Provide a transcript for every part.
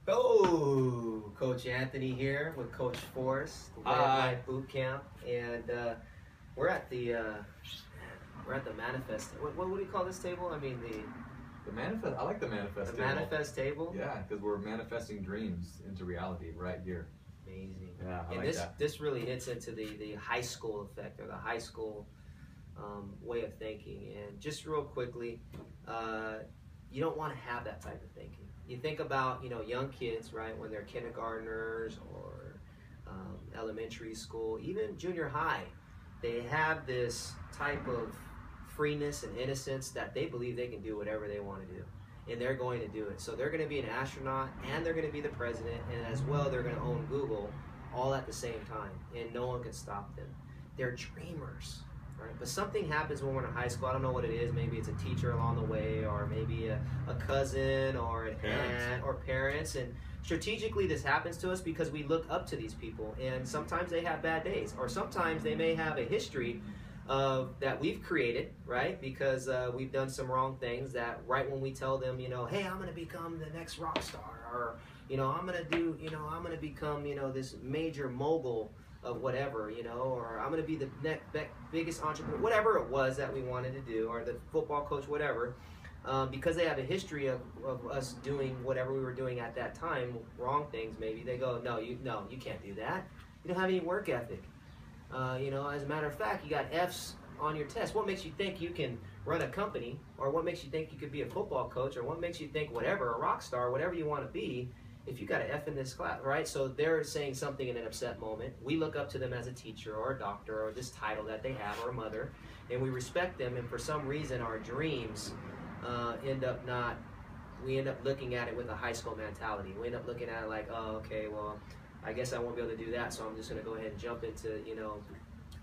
Oh, Coach Anthony here with Coach Forrest, the Way of Life Bootcamp, and we're at the manifest. What do you call this table? I mean the manifest. I like the manifest. The table. manifest table. Yeah, because we're manifesting dreams into reality right here. Amazing. Yeah, I and like that. This really hits into the high school effect, or the high school way of thinking. And just real quickly, you don't want to have that type of thinking. You think about, young kids, right, when they're kindergartners or elementary school, even junior high, they have this type of freeness and innocence that they believe they can do whatever they want to do. And they're going to do it. So they're going to be an astronaut, and they're going to be the president, and as well they're going to own Google all at the same time, and no one can stop them. They're dreamers. Right? But something happens when we're in high school. I don't know what it is. Maybe it's a teacher along the way, or maybe a cousin, or an aunt, or parents. And strategically this happens to us because we look up to these people, and sometimes they have bad days, or sometimes they may have a history that we've created, right? Because we've done some wrong things that right when we tell them, hey, I'm going to become the next rock star, or, I'm going to become, this major mogul of whatever, or I'm going to be the biggest entrepreneur, whatever it was that we wanted to do, or the football coach, whatever, because they have a history of us doing whatever we were doing at that time, wrong things maybe, they go, no, you can't do that. You don't have any work ethic. As a matter of fact, you got F's on your test. What makes you think you can run a company, or what makes you think you could be a football coach, or what makes you think whatever, a rock star, whatever you want to be, if you got an F in this class, right? So they're saying something in an upset moment. We look up to them as a teacher or a doctor or this title that they have, or a mother, and we respect them, and for some reason our dreams we end up looking at it with a high school mentality. We end up looking at it like, oh, okay, well, I guess I won't be able to do that, so I'm just going to go ahead and jump into,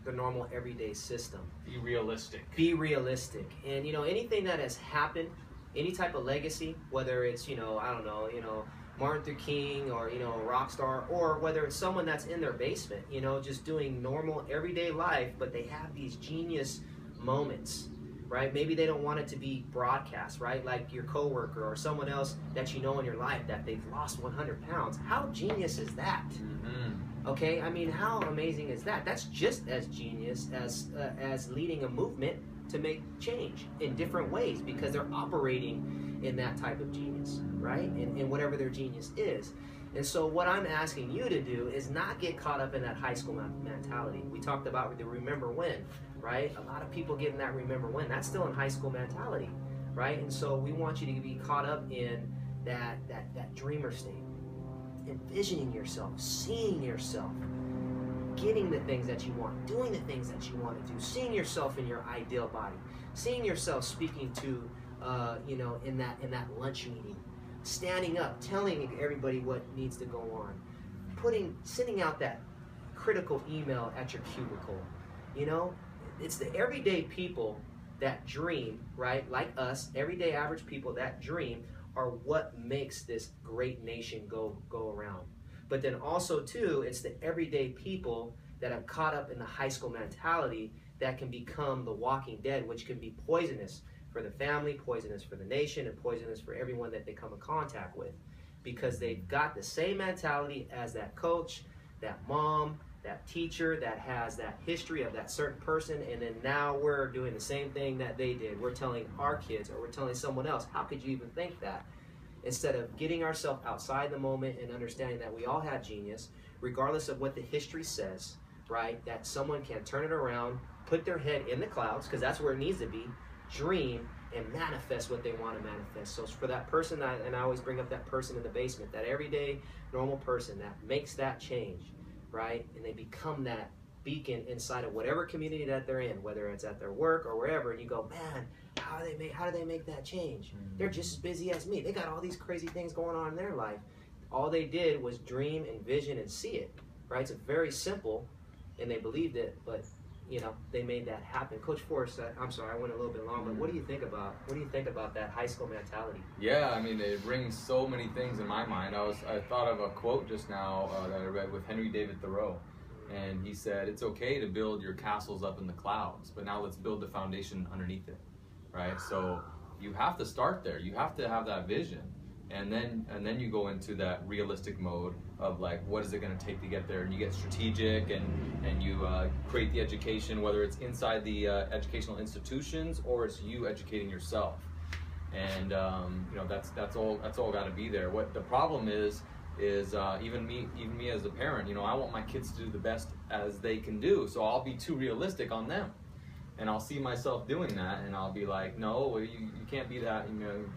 the normal everyday system. Be realistic. Be realistic. And, anything that has happened, any type of legacy, whether it's, I don't know, Martin Luther King, or, a rock star, or whether it's someone that's in their basement, just doing normal everyday life, but they have these genius moments, right? Maybe they don't want it to be broadcast, right? Like your coworker or someone else that you know in your life that they've lost 100 pounds. How genius is that? Mm-hmm. Okay, I mean, how amazing is that? That's just as genius as leading a movement to make change in different ways, because they're operating in that type of genius, right? In whatever their genius is. And so what I'm asking you to do is not get caught up in that high school mentality. We talked about the remember when, right? A lot of people get in that remember when. That's still in high school mentality, right? And so we want you to be caught up in that dreamer state, envisioning yourself, seeing yourself, getting the things that you want, doing the things that you want to do, seeing yourself in your ideal body, seeing yourself speaking to, in that lunch meeting, standing up, telling everybody what needs to go on, sending out that critical email at your cubicle. It's the everyday people that dream, right? Like us, everyday average people that dream are what makes this great nation go around. But then also too, it's the everyday people that have caught up in the high school mentality that can become the walking dead, which can be poisonous for the family, poisonous for the nation, and poisonous for everyone that they come in contact with, because they've got the same mentality as that coach, that mom, that teacher that has that history of that certain person, and then now we're doing the same thing that they did. We're telling our kids, or we're telling someone else, how could you even think that? Instead of getting ourselves outside the moment and understanding that we all have genius, regardless of what the history says, right? That someone can turn it around, put their head in the clouds, because that's where it needs to be, dream, and manifest what they want to manifest. So for that person, and I always bring up that person in the basement, that everyday normal person that makes that change, right? And they become that beacon inside of whatever community that they're in, whether it's at their work or wherever, and you go, man, how do they make that change? Mm-hmm. They're just as busy as me. They got all these crazy things going on in their life. All they did was dream, envision, and see it, right? It's very simple, and they believed it, but they made that happen. Coach Forrest, I'm sorry, I went a little bit long, but what do you think about that high school mentality? Yeah, I mean, it brings so many things in my mind. I thought of a quote just now that I read with Henry David Thoreau, and he said, "It's okay to build your castles up in the clouds, but now let's build the foundation underneath it." Right? So you have to start there. You have to have that vision. And then you go into that realistic mode of like, what is it going to take to get there? And you get strategic, and you create the education, whether it's inside the educational institutions or it's you educating yourself. And that's all got to be there. What the problem is even me as a parent, I want my kids to do the best as they can do. So I'll be too realistic on them. And I'll see myself doing that, and I'll be like, no, you can't be that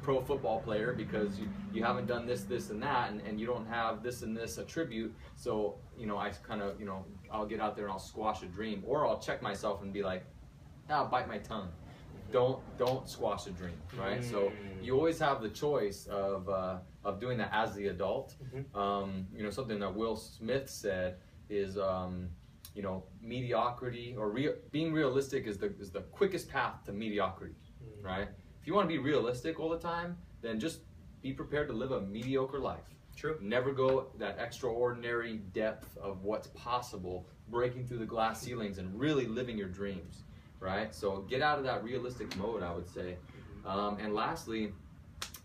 pro football player because you haven't done this, and that, and you don't have this and this attribute. So, I kind of, I'll get out there and I'll squash a dream. Or I'll check myself and be like, bite my tongue. Don't squash a dream, right? So you always have the choice of doing that as the adult. Something that Will Smith said is, mediocrity or being realistic is the quickest path to mediocrity, right? If you want to be realistic all the time, then just be prepared to live a mediocre life. True. Never go that extraordinary depth of what's possible, breaking through the glass ceilings and really living your dreams, right? So get out of that realistic mode, I would say. And lastly,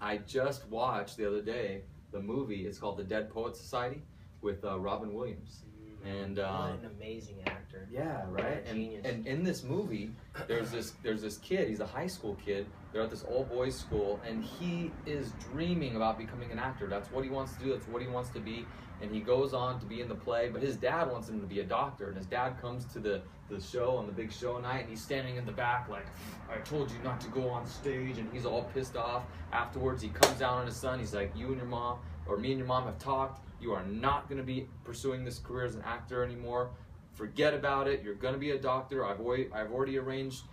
I just watched the other day the movie. It's called The Dead Poets Society with Robin Williams. And what an amazing actor. Yeah, right. And in this movie, there's this kid. He's a high school kid. They're at this all boys school, and he is dreaming about becoming an actor. That's what he wants to do. That's what he wants to be. And he goes on to be in the play. But his dad wants him to be a doctor. And his dad comes to the show on the big show night, and he's standing in the back like, I told you not to go on stage. And he's all pissed off. Afterwards, he comes down on his son. He's like, you and your mom, or me and your mom have talked. You are not going to be pursuing this career as an actor anymore. Forget about it. You're going to be a doctor. I've already arranged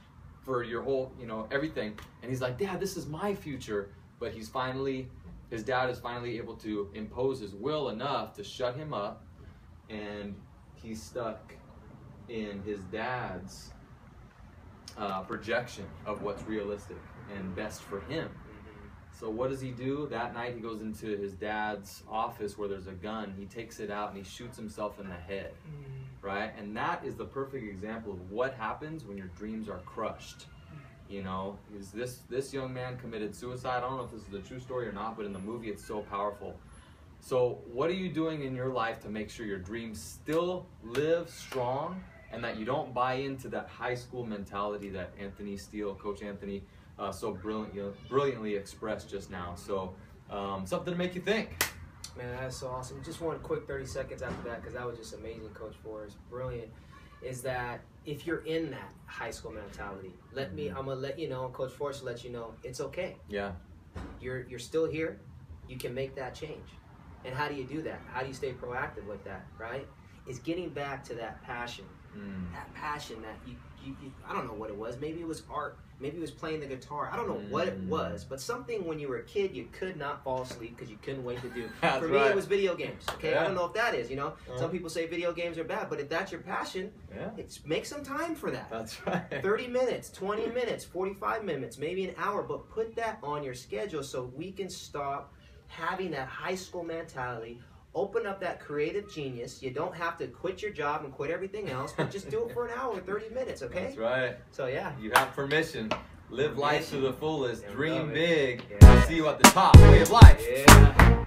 for your whole, everything. And he's like, Dad, this is my future. But his dad is finally able to impose his will enough to shut him up. And he's stuck in his dad's projection of what's realistic and best for him. So what does he do? That night he goes into his dad's office where there's a gun. He takes it out and he shoots himself in the head, right? And that is the perfect example of what happens when your dreams are crushed. Is this young man committed suicide? I don't know if this is a true story or not, but in the movie it's so powerful. So what are you doing in your life to make sure your dreams still live strong and that you don't buy into that high school mentality that Anthony Steele, Coach Anthony, so brilliantly expressed just now. So something to make you think. Man, that's so awesome. Just one quick 30 seconds after that, because that was just amazing, Coach Forrest. Brilliant. Is that if you're in that high school mentality, I'm gonna let you know, Coach Forrest will let you know, it's okay. Yeah. You're still here. You can make that change. And how do you do that? How do you stay proactive with that, right? Is getting back to that passion. That passion that you I don't know what it was. Maybe it was art. Maybe it was playing the guitar. I don't know what it was, but something when you were a kid you could not fall asleep because you couldn't wait to do. For me, it was video games. Okay, yeah. I don't know if that is. Some people say video games are bad, but if that's your passion, make some time for that. That's right. 30 minutes, 20 minutes, 45 minutes, maybe an hour, but put that on your schedule so we can stop having that high school mentality. Open up that creative genius. You don't have to quit your job and quit everything else, but just do it for an hour, 30 minutes, okay? That's right. So, yeah. You have permission. Live life to the fullest. Dream big. Yeah. See you at the top. Way of life. Yeah.